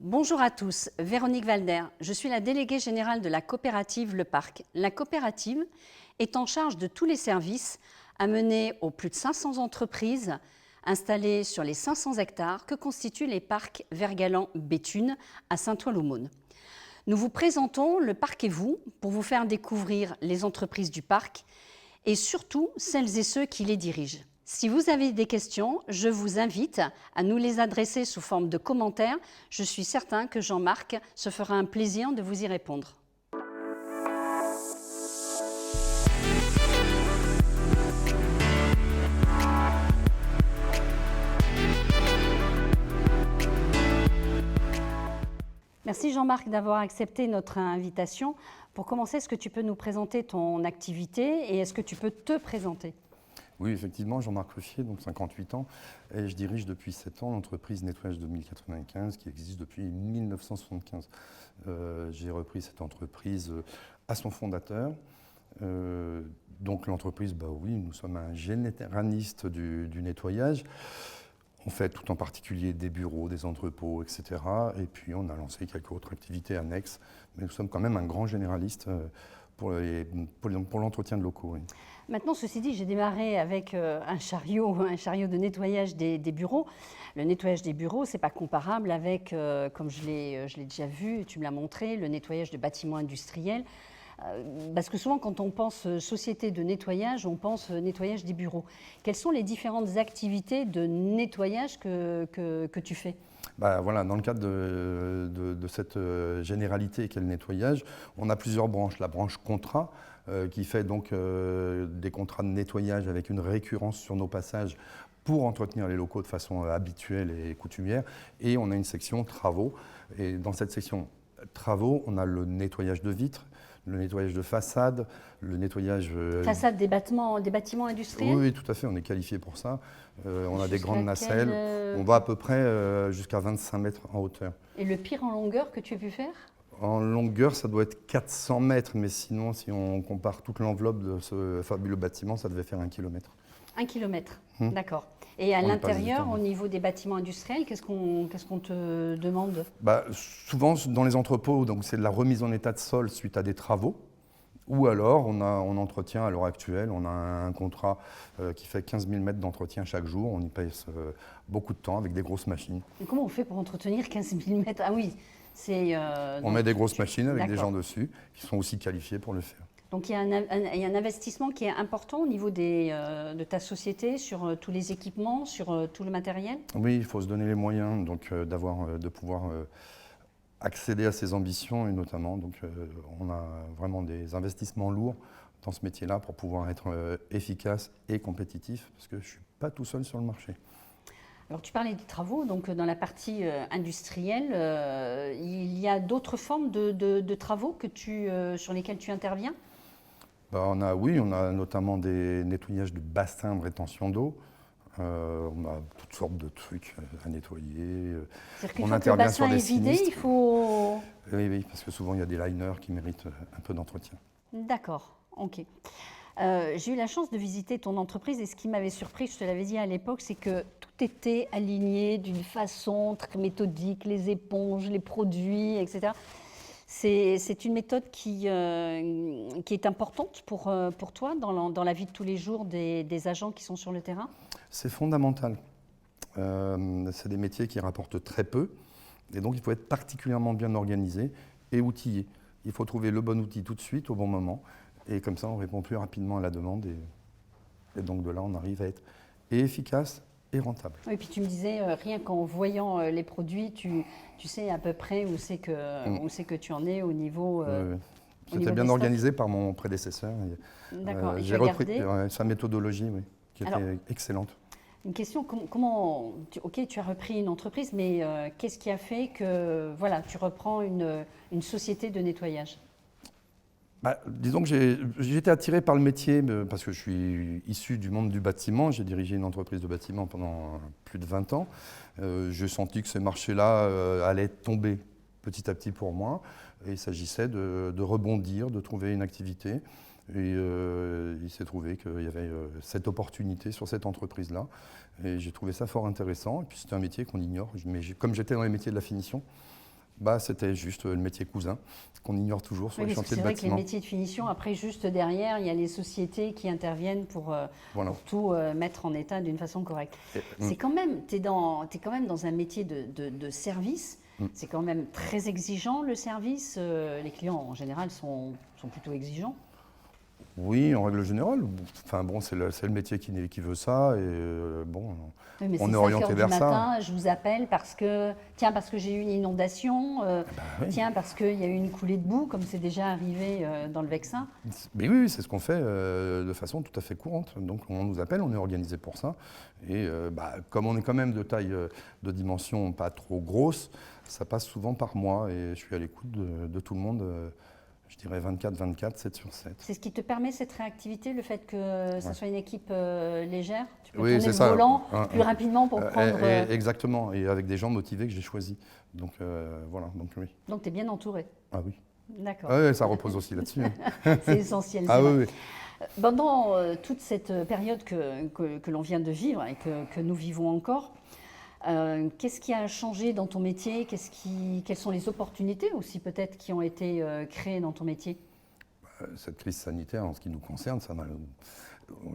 Bonjour à tous, Véronique Valder. Je suis la déléguée générale de la coopérative Le Parc. La coopérative est en charge de tous les services à mener aux plus de 500 entreprises installées sur les 500 hectares que constituent les parcs Vergalan-Béthune à Saint-Ouen-l'Aumône. Nous vous présentons Le Parc et vous pour vous faire découvrir les entreprises du parc et surtout celles et ceux qui les dirigent. Si vous avez des questions, je vous invite à nous les adresser sous forme de commentaires. Je suis certain que Jean-Marc se fera un plaisir de vous y répondre. Merci Jean-Marc d'avoir accepté notre invitation. Pour commencer, est-ce que tu peux nous présenter ton activité et est-ce que tu peux te présenter ? Oui, effectivement, Jean-Marc Ruffier, donc 58 ans, et je dirige depuis 7 ans l'entreprise Nettoyage 2095 qui existe depuis 1975. J'ai repris cette entreprise à son fondateur. Donc l'entreprise, oui, nous sommes un généraliste du nettoyage. On fait tout en particulier des bureaux, des entrepôts, etc. Et puis on a lancé quelques autres activités annexes, mais nous sommes quand même un grand généraliste pour l'entretien de locaux. Oui. Maintenant, ceci dit, j'ai démarré avec un chariot de nettoyage des bureaux. Le nettoyage des bureaux, ce n'est pas comparable avec, comme je l'ai déjà vu, tu me l'as montré, le nettoyage de bâtiments industriels. Parce que souvent, quand on pense société de nettoyage, on pense nettoyage des bureaux. Quelles sont les différentes activités de nettoyage que tu fais ? Voilà, dans le cadre de cette généralité qu'est le nettoyage, on a plusieurs branches. La branche contrat, qui fait donc des contrats de nettoyage avec une récurrence sur nos passages pour entretenir les locaux de façon habituelle et coutumière. Et on a une section travaux. Et dans cette section travaux, on a le nettoyage de vitres, le nettoyage de façade, le nettoyage... Façade des bâtiments industriels ? Oui, tout à fait, on est qualifié pour ça. On a des grandes nacelles. On va à peu près jusqu'à 25 mètres en hauteur. Et le pire en longueur que tu as pu faire ? En longueur, ça doit être 400 mètres, mais sinon, si on compare toute l'enveloppe de ce fabuleux bâtiment, ça devait faire 1 kilomètre. 1 kilomètre, d'accord. Et à l'intérieur, au niveau des bâtiments industriels, qu'est-ce qu'on te demande ? Souvent, dans les entrepôts, c'est de la remise en état de sol suite à des travaux. Ou alors, on entretient à l'heure actuelle, on a un contrat qui fait 15 000 mètres d'entretien chaque jour. On y passe beaucoup de temps avec des grosses machines. Et comment on fait pour entretenir 15 000 mètres ? Ah oui, c'est... on met des grosses machines avec des gens dessus qui sont aussi qualifiés pour le faire. Donc il y a un investissement qui est important au niveau de ta société sur tous les équipements, sur tout le matériel ? Oui, il faut se donner les moyens de pouvoir accéder à ses ambitions et notamment, on a vraiment des investissements lourds dans ce métier-là pour pouvoir être efficace et compétitif parce que je ne suis pas tout seul sur le marché. Alors tu parlais des travaux, donc dans la partie industrielle, il y a d'autres formes de travaux sur lesquels tu interviens ? On a notamment des nettoyages de bassins de rétention d'eau. On a toutes sortes de trucs à nettoyer. C'est-à-dire qu'une fois que le bassin est vidé, il faut... Oui, parce que souvent il y a des liners qui méritent un peu d'entretien. D'accord, ok. J'ai eu la chance de visiter ton entreprise et ce qui m'avait surpris, je te l'avais dit à l'époque, c'est que tout était aligné d'une façon très méthodique, les éponges, les produits, etc. C'est une méthode qui est importante pour toi dans la vie de tous les jours des agents qui sont sur le terrain ? C'est fondamental. C'est des métiers qui rapportent très peu et donc il faut être particulièrement bien organisé et outillé. Il faut trouver le bon outil tout de suite, au bon moment. Et comme ça, on répond plus rapidement à la demande. Et donc de là, on arrive à être efficace et rentable. Oui, et puis tu me disais, rien qu'en voyant les produits, tu sais à peu près où c'est que tu en es au niveau... C'était bien organisé par mon prédécesseur. D'accord, j'ai repris sa méthodologie, qui était excellente. Une question, tu as repris une entreprise, mais qu'est-ce qui a fait que tu reprends une société de nettoyage ? Disons que j'ai été attiré par le métier parce que je suis issu du monde du bâtiment. J'ai dirigé une entreprise de bâtiment pendant plus de 20 ans. J'ai senti que ce marché-là allait tomber petit à petit pour moi. Et il s'agissait de rebondir, de trouver une activité. Et il s'est trouvé qu'il y avait cette opportunité sur cette entreprise-là. Et j'ai trouvé ça fort intéressant. Et puis c'était un métier qu'on ignore. Mais comme j'étais dans les métiers de la finition, Bah, c'était juste le métier cousin, qu'on ignore toujours sur Oui, les parce que chantiers c'est de vrai que les bâtiment. métiers de finition, après, juste derrière, il y a les sociétés qui interviennent Voilà. pour tout mettre en état d'une façon correcte. Et, C'est quand même, t'es quand même dans un métier de service. C'est quand même très exigeant, le service. Les clients, en général, sont plutôt exigeants. oui, en règle générale. Enfin bon, c'est le métier qui veut ça, et bon, Oui, mais on c'est est 5 orienté heures du vers ça. matin, je vous appelle parce que, tiens, parce que j'ai eu une inondation, Oui. tiens, parce qu'il y a eu une coulée de boue, comme c'est déjà arrivé dans le Vexin. Mais oui, c'est ce qu'on fait de façon tout à fait courante. Donc on nous appelle, on est organisé pour ça. Et bah, comme on est quand même de taille, de dimension pas trop grosse, ça passe souvent par moi. Et je suis à l'écoute de tout le monde, je dirais 24/24, 7/7. C'est ce qui te permet cette réactivité, le fait que ça Ouais. soit une équipe légère. Tu peux Oui, tourner c'est le ça. volant Hein, plus rapidement pour prendre. Exactement. Et avec des gens motivés que j'ai choisis. Donc voilà, donc oui. Donc tu es bien entouré. Ah oui. D'accord. Ah ouais, ça repose aussi là-dessus. C'est essentiel. Ah C'est vrai. oui, oui. Pendant toute cette période que l'on vient de vivre et que nous vivons encore, qu'est-ce qui a changé dans ton métier? Quelles sont les opportunités aussi peut-être qui ont été créées dans ton métier? Cette crise sanitaire, en ce qui nous concerne,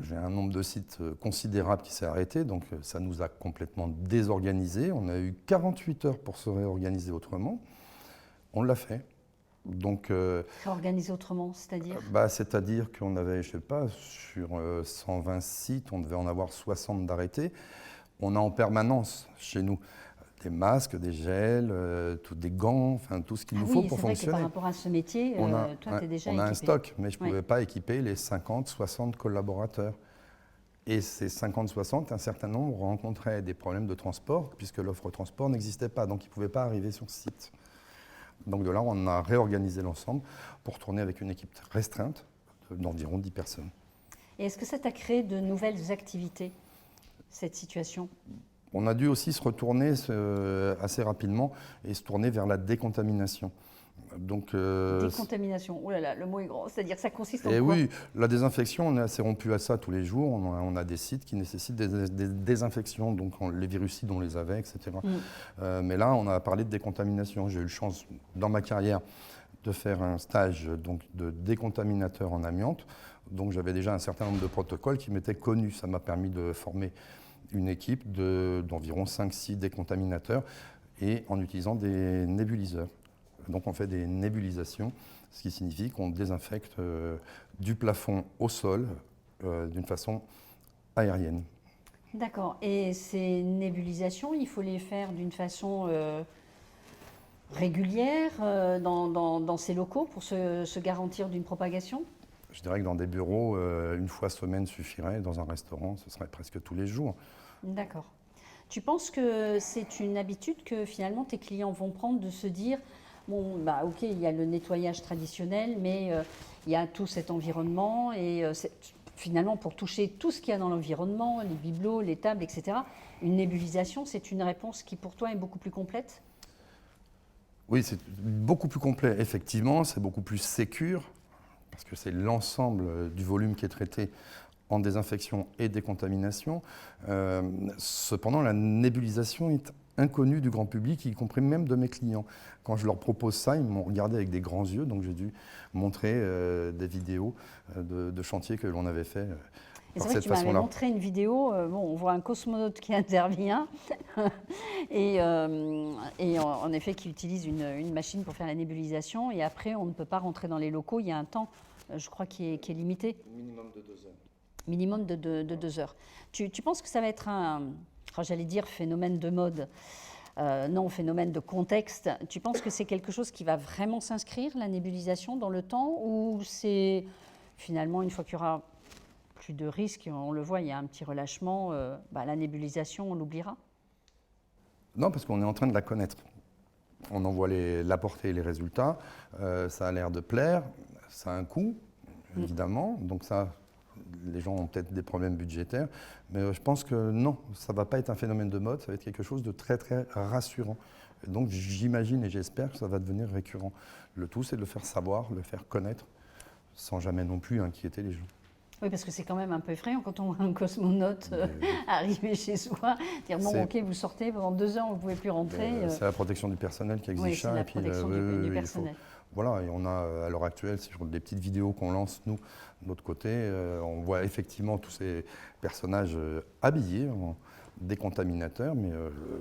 j'ai un nombre de sites considérable qui s'est arrêté, donc ça nous a complètement désorganisés. On a eu 48 heures pour se réorganiser autrement. On l'a fait. Donc, Réorganiser autrement, c'est-à-dire? c'est-à-dire qu'on avait, je sais pas, sur 120 sites, on devait en avoir 60 d'arrêtés. On a en permanence chez nous des masques, des gels, des gants, enfin tout ce qu'il Ah nous faut oui, pour c'est vrai que par fonctionner. rapport à ce métier, toi, tu es déjà On a un équipé. stock, mais je ne Oui. pouvais pas équiper les 50, 60 collaborateurs. Et ces 50, 60, un certain nombre rencontraient des problèmes de transport, puisque l'offre transport n'existait pas, donc ils ne pouvaient pas arriver sur site. Donc de là, on a réorganisé l'ensemble pour tourner avec une équipe restreinte d'environ 10 personnes. Et est-ce que ça t'a créé de nouvelles activités, cette situation? On a dû aussi se retourner assez rapidement et se tourner vers la décontamination. Donc, Décontamination, oh là là, le mot est grand, c'est-à-dire que ça consiste en et quoi? oui, la désinfection, on est assez rompu à ça tous les jours. On a des sites qui nécessitent des désinfections, donc les virucides, on les avait, etc. Mais là, on a parlé de décontamination. J'ai eu la chance, dans ma carrière, de faire un stage donc, de décontaminateur en amiante. Donc j'avais déjà un certain nombre de protocoles qui m'étaient connus. Ça m'a permis de former une équipe d'environ 5-6 décontaminateurs et en utilisant des nébuliseurs. Donc on fait des nébulisations, ce qui signifie qu'on désinfecte du plafond au sol d'une façon aérienne. D'accord. Et ces nébulisations, il faut les faire d'une façon régulière dans ces locaux pour se garantir d'une propagation? Je dirais que dans des bureaux, une fois semaine suffirait. Dans un restaurant, ce serait presque tous les jours. D'accord. Tu penses que c'est une habitude que finalement tes clients vont prendre de se dire, bon, bah ok, il y a le nettoyage traditionnel, mais il y a tout cet environnement et finalement pour toucher tout ce qu'il y a dans l'environnement, les bibelots, les tables, etc., une nébulisation, c'est une réponse qui pour toi est beaucoup plus complète? Oui, c'est beaucoup plus complet, effectivement. C'est beaucoup plus sécure, parce que c'est l'ensemble du volume qui est traité en désinfection et décontamination. Cependant, la nébulisation est inconnue du grand public, y compris même de mes clients. Quand je leur propose ça, ils m'ont regardé avec des grands yeux, donc j'ai dû montrer des vidéos de chantiers que l'on avait fait Et par c'est vrai que cette tu m'avais façon-là. montré une vidéo, bon, on voit un cosmonaute qui intervient et en effet qui utilise une machine pour faire la nébulisation et après on ne peut pas rentrer dans les locaux, il y a un temps, je crois, qui est limité. Minimum de 2 heures. Minimum de 2 heures. Tu penses que ça va être j'allais dire phénomène de mode, non, phénomène de contexte. Tu penses que c'est quelque chose qui va vraiment s'inscrire, la nébulisation, dans le temps, ou c'est finalement, une fois qu'il y aura plus de risques, on le voit, il y a un petit relâchement, la nébulisation, on l'oubliera? Non, parce qu'on est en train de la connaître. On en voit la portée et les résultats. Ça a l'air de plaire. Ça a un coût, évidemment. Donc ça, les gens ont peut-être des problèmes budgétaires. Mais je pense que non, ça ne va pas être un phénomène de mode. Ça va être quelque chose de très, très rassurant. Et donc j'imagine et j'espère que ça va devenir récurrent. Le tout, c'est de le faire savoir, le faire connaître, sans jamais non plus inquiéter les gens. Oui, parce que c'est quand même un peu effrayant quand on voit un cosmonaute arriver chez soi, dire bon, ok, vous sortez pendant 2 heures, vous ne pouvez plus rentrer. C'est la protection du personnel qui exige Oui, ça. c'est la protection du personnel. Voilà, et on a à l'heure actuelle, sur des petites vidéos qu'on lance, nous, de l'autre côté, on voit effectivement tous ces personnages habillés en décontaminateurs, mais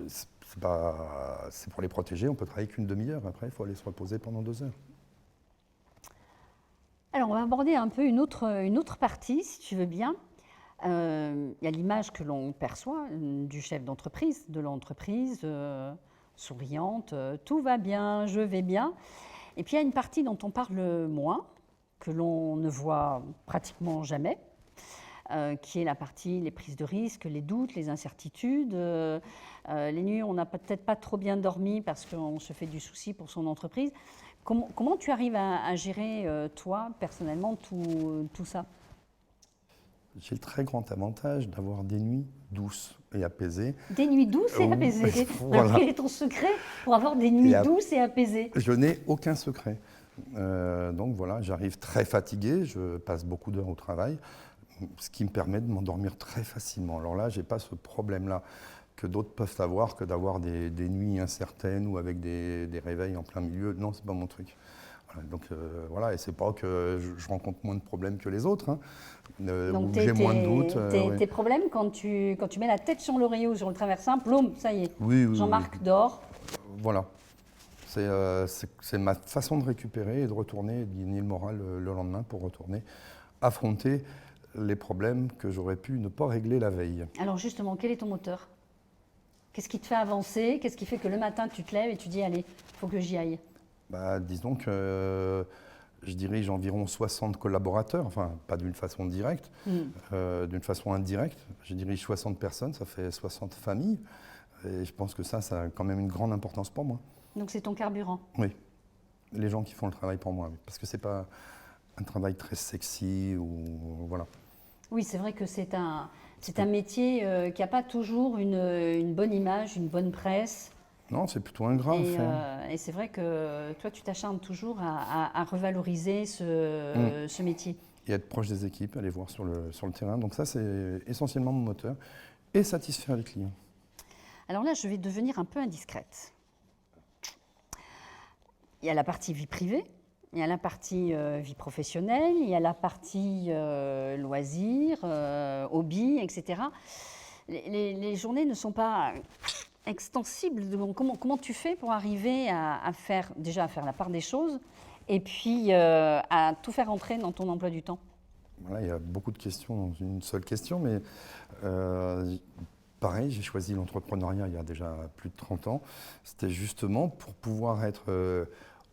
c'est pour les protéger, on peut travailler qu'une demi-heure. Après, il faut aller se reposer pendant 2 heures. Alors, on va aborder un peu une autre partie, si tu veux bien. Il y a l'image que l'on perçoit du chef d'entreprise, de l'entreprise, souriante, tout va bien, je vais bien. Et puis, il y a une partie dont on parle moins, que l'on ne voit pratiquement jamais, qui est la partie, les prises de risques, les doutes, les incertitudes. Les nuits, on n'a peut-être pas trop bien dormi parce qu'on se fait du souci pour son entreprise. Comment tu arrives à gérer, toi, personnellement, tout ça? J'ai le très grand avantage d'avoir des nuits douces et apaisées. Des nuits douces et apaisées. Voilà. Alors, quel est ton secret pour avoir des nuits douces et apaisées? Je n'ai aucun secret. Donc voilà, j'arrive très fatigué, je passe beaucoup d'heures au travail, ce qui me permet de m'endormir très facilement. Alors là, je n'ai pas ce problème-là que d'autres peuvent avoir, que d'avoir des nuits incertaines ou avec des réveils en plein milieu. Non, c'est pas mon truc. Voilà, donc voilà, et c'est pas que je rencontre moins de problèmes que les autres, hein, donc j'ai moins de doutes. Tes problèmes, quand tu mets la tête sur l'oreiller ou sur le traversin, ploum, ça y est, oui, Jean-Marc dort. Voilà. C'est ma façon de récupérer et de retourner, de gagner le moral le lendemain pour retourner affronter les problèmes que j'aurais pu ne pas régler la veille. Alors justement, quel est ton moteur? Qu'est-ce qui te fait avancer? Qu'est-ce qui fait que le matin, tu te lèves et tu dis, allez, il faut que j'y aille? Disons que je dirige environ 60 collaborateurs, enfin pas d'une façon directe, d'une façon indirecte. Je dirige 60 personnes, ça fait 60 familles. Et je pense que ça a quand même une grande importance pour moi. Donc c'est ton carburant? Oui, les gens qui font le travail pour moi, parce que c'est pas un travail très sexy ou voilà. Oui, c'est vrai que c'est un métier qui n'a pas toujours une bonne image, une bonne presse. Non, c'est plutôt ingrat. Et c'est vrai que toi, tu t'acharnes toujours à revaloriser ce métier. Et être proche des équipes, aller voir sur le terrain. Donc ça, c'est essentiellement mon moteur. Et satisfaire les clients. Alors là, je vais devenir un peu indiscrète. Il y a la partie vie privée, il y a la partie vie professionnelle, il y a la partie loisirs, hobby, etc. Les journées ne sont pas extensibles. Donc, comment tu fais pour arriver à faire la part des choses et puis à tout faire entrer dans ton emploi du temps? Voilà, il y a beaucoup de questions dans une seule question, mais pareil, j'ai choisi l'entrepreneuriat il y a déjà plus de 30 ans. C'était justement pour pouvoir être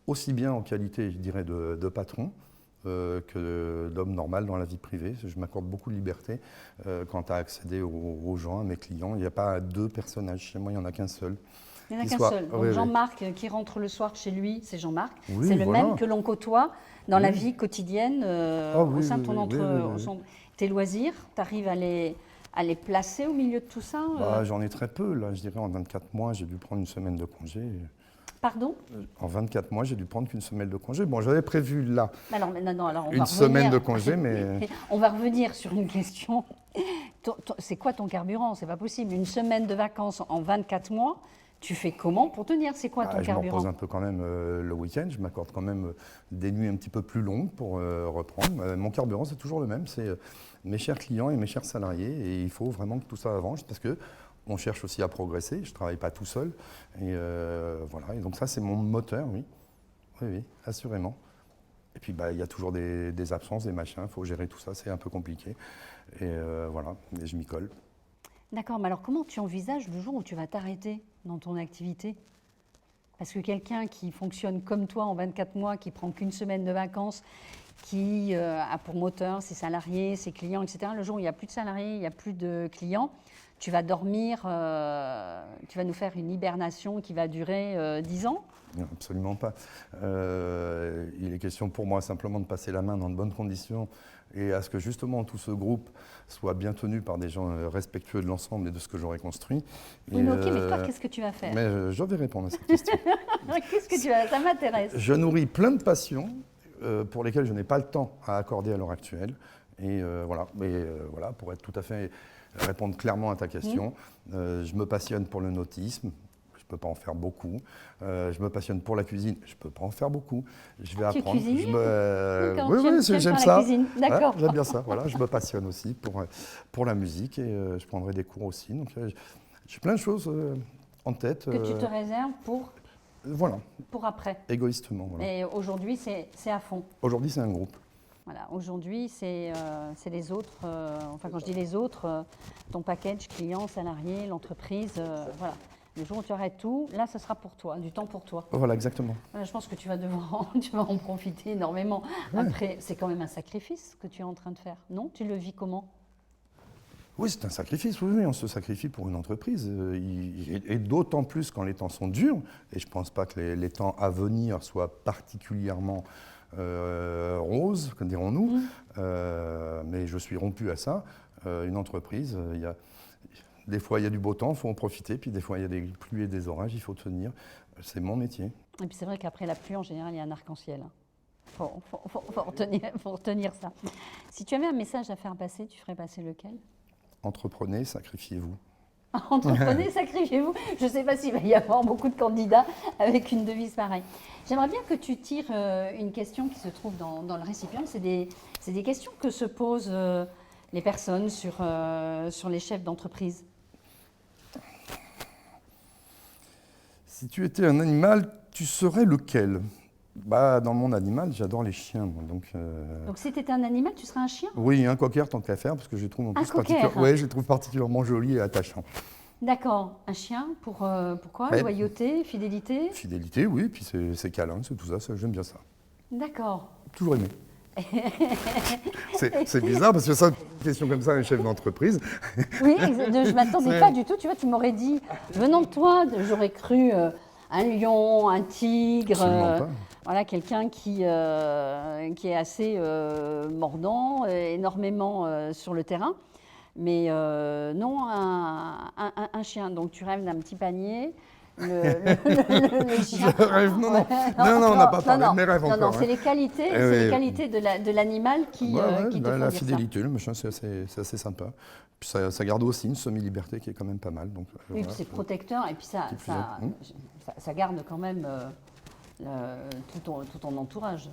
aussi bien en qualité, je dirais, de patron que d'homme normal dans la vie privée. Je m'accorde beaucoup de liberté quant à accéder aux gens, à mes clients. Il n'y a pas 2 personnages chez moi, il n'y en a qu'un seul. Il n'y en a qu'un seul. Donc Jean-Marc qui rentre le soir chez lui, c'est Jean-Marc. Oui, c'est le même que l'on côtoie dans la vie quotidienne au sein de ton tes loisirs. Tu arrives à les placer au milieu de tout ça? J'en ai très peu. Là, je dirais en 24 mois, j'ai dû prendre une semaine de congé. Pardon? En 24 mois, j'ai dû prendre qu'une semaine de congé. Bon, j'avais prévu là une semaine de congé, mais... On va revenir sur une question. C'est quoi ton carburant? C'est pas possible. Une semaine de vacances en 24 mois, tu fais comment pour tenir? C'est quoi ton carburant? Je me repose un peu quand même le week-end. Je m'accorde quand même des nuits un petit peu plus longues pour reprendre. Mon carburant, c'est toujours le même. C'est mes chers clients et mes chers salariés. Et il faut vraiment que tout ça avance parce que on cherche aussi à progresser, je ne travaille pas tout seul. Et voilà, et donc ça c'est mon moteur, oui. Oui, assurément. Et puis il y a toujours des absences, des machins, il faut gérer tout ça, c'est un peu compliqué. Et voilà, et je m'y colle. D'accord, mais alors comment tu envisages le jour où tu vas t'arrêter dans ton activité? Parce que quelqu'un qui fonctionne comme toi en 24 mois, qui prend qu'une semaine de vacances, qui a pour moteur ses salariés, ses clients, etc., le jour où il n'y a plus de salariés, il n'y a plus de clients, tu vas dormir, tu vas nous faire une hibernation qui va durer 10 ans? Non, absolument pas. Il est question pour moi simplement de passer la main dans de bonnes conditions et à ce que justement tout ce groupe soit bien tenu par des gens respectueux de l'ensemble et de ce que j'aurais construit. Oui, mais ok, mais toi, qu'est-ce que tu vas faire? Mais je vais répondre à cette question. Qu'est-ce que tu vas faire? Ça m'intéresse. Je nourris plein de passions pour lesquelles je n'ai pas le temps à accorder à l'heure actuelle. Et voilà. Mais voilà, pour être tout à fait répondre clairement à ta question, je me passionne pour le nautisme. Je ne peux pas en faire beaucoup. Je me passionne pour la cuisine. Je ne peux pas en faire beaucoup. Je vais apprendre. Tu cuisines? Oui, j'aime ça. D'accord. Ouais, j'aime bien ça. Voilà, je me passionne aussi pour la musique et je prendrai des cours aussi. Donc, j'ai plein de choses en tête. Que tu te réserves Voilà. pour après. Égoïstement. Voilà. Et aujourd'hui, c'est à fond. Aujourd'hui, c'est un groupe. Voilà, aujourd'hui, c'est les autres, enfin quand je dis les autres, ton package client, salarié, l'entreprise, voilà. Le jour où tu arrêtes tout, là, ce sera pour toi, du temps pour toi. Voilà, exactement. Voilà, je pense que tu vas en profiter énormément. Ouais. Après, c'est quand même un sacrifice que tu es en train de faire, non? Tu le vis comment? Oui, c'est un sacrifice, oui, on se sacrifie pour une entreprise, et d'autant plus quand les temps sont durs, et je ne pense pas que les temps à venir soient particulièrement roses, comme dirons-nous, mais je suis rompu à ça. Une entreprise, des fois il y a du beau temps, il faut en profiter, puis des fois il y a des pluies et des orages, il faut tenir, c'est mon métier. Et puis c'est vrai qu'après la pluie, en général, il y a un arc-en-ciel. Faut retenir ça. Si tu avais un message à faire passer, tu ferais passer lequel? Entreprenez, sacrifiez-vous. Entreprenez, sacrifiez-vous. Je ne sais pas s'il va y avoir beaucoup de candidats avec une devise pareille. J'aimerais bien que tu tires une question qui se trouve dans le récipient. C'est des questions que se posent les personnes sur les chefs d'entreprise. Si tu étais un animal, tu serais lequel? Bah, dans mon animal, j'adore les chiens. Moi, donc si tu étais un animal, tu serais un chien? Oui, un cocker tant qu'à faire, parce que je les trouve, je les trouve particulièrement jolis et attachants. D'accord. Un chien, pourquoi? Ouais. Loyauté, fidélité? Fidélité, oui, puis c'est câlin, c'est tout ça, j'aime bien ça. D'accord. Toujours aimé. C'est bizarre, parce que ça, une question comme ça, un chef d'entreprise. Oui, je ne m'attendais pas du tout. Tu vois, tu m'aurais dit, venant de toi, j'aurais cru un lion, un tigre. Absolument pas. Voilà, quelqu'un qui est assez mordant, énormément sur le terrain. Mais non, un chien. Donc tu rêves d'un petit panier. Le chien. Je rêve, non, on n'a pas parlé de mes rêves encore. Non, c'est les qualités, les qualités de l'animal qui te font la dire fidélité, le machin, c'est assez sympa. Puis ça garde aussi une semi-liberté qui est quand même pas mal. Donc, oui, voilà. puis c'est protecteur et puis ça garde quand même tout ton entourage.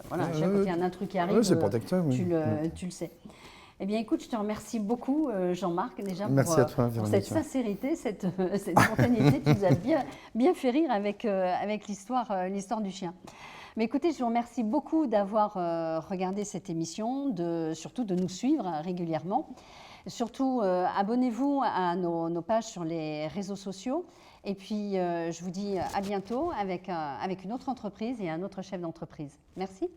Voilà, chaque fois qu'il y a un intrus qui arrive, c'est protecteur, oui. tu le sais. Eh bien, écoute, je te remercie beaucoup, Jean-Marc, déjà Merci à toi, pour Véronique. cette sincérité, cette spontanéité. Tu nous as bien fait rire avec l'histoire du chien. Mais écoutez, je vous remercie beaucoup d'avoir regardé cette émission, surtout de nous suivre régulièrement. Surtout, abonnez-vous à nos pages sur les réseaux sociaux. Et puis, je vous dis à bientôt avec une autre entreprise et un autre chef d'entreprise. Merci.